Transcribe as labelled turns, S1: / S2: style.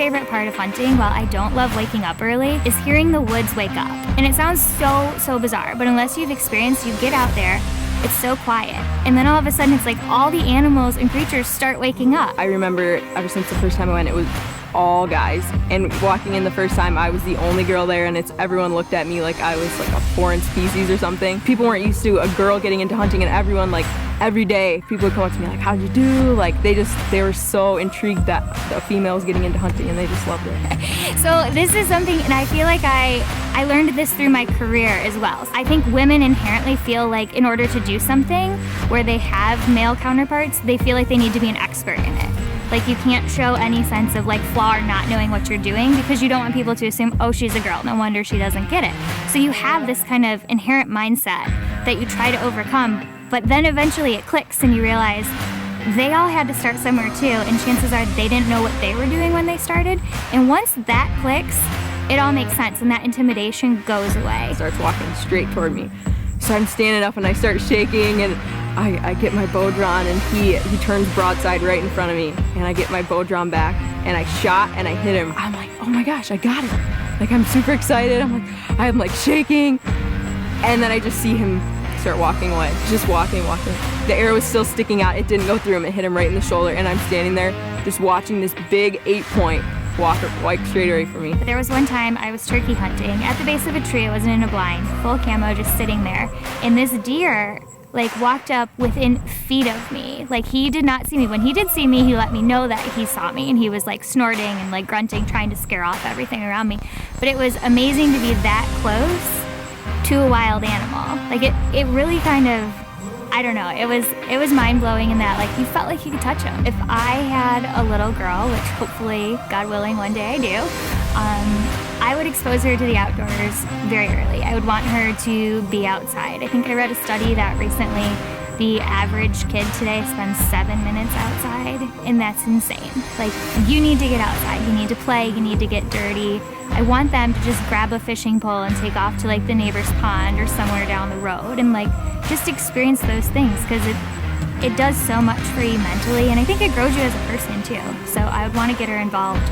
S1: favorite part of hunting, while I don't love waking up early, is hearing the woods wake up. And it sounds so bizarre, but unless you've experienced, you get out there, it's so quiet. And then all of a sudden, it's like all the animals and creatures start waking up.
S2: I remember ever since the first time I went, it was all guys. And walking in the first time, I was the only girl there, and everyone looked at me like I was like a foreign species or something. People weren't used to a girl getting into hunting, and everyone, like, every day, people would come up to me like, how'd you do? Like, they were so intrigued that a female was getting into hunting, and they just loved it.
S1: So this is something, and I feel like I learned this through my career as well. I think women inherently feel like in order to do something where they have male counterparts, they feel like they need to be an expert in it. Like, you can't show any sense of like flaw or not knowing what you're doing, because you don't want people to assume, oh, she's a girl, no wonder she doesn't get it. So you have this kind of inherent mindset that you try to overcome, but then eventually it clicks and you realize they all had to start somewhere too, and chances are they didn't know what they were doing when they started. And once that clicks, it all makes sense and that intimidation goes away.
S2: He starts walking straight toward me. So I'm standing up and I start shaking, and I get my bow drawn, and he turns broadside right in front of me, and I get my bow drawn back, and I shot and I hit him. I'm like, oh my gosh, I got it. Like, I'm super excited. I'm like shaking. And then I just see him start walking away. Just walking. The arrow was still sticking out. It didn't go through him. It hit him right in the shoulder, and I'm standing there just watching this big 8-point walker like straight away from me.
S1: There was one time I was turkey hunting at the base of a tree. I wasn't in a blind, full camo, just sitting there, and this deer like walked up within feet of me. Like, he did not see me. When he did see me, he let me know that he saw me, and he was like snorting and like grunting, trying to scare off everything around me. But it was amazing to be that close to a wild animal. Like, it really kind of, I don't know, it was mind-blowing in that, like, you felt like you could touch him. If I had a little girl, which hopefully, God willing, one day I do, I would expose her to the outdoors very early. I would want her to be outside. I think I read a study that recently the average kid today spends 7 minutes outside, and that's insane. Like, you need to get outside, you need to play, you need to get dirty. I want them to just grab a fishing pole and take off to like the neighbor's pond or somewhere down the road and like just experience those things, because it does so much for you mentally, and I think it grows you as a person too. So I would want to get her involved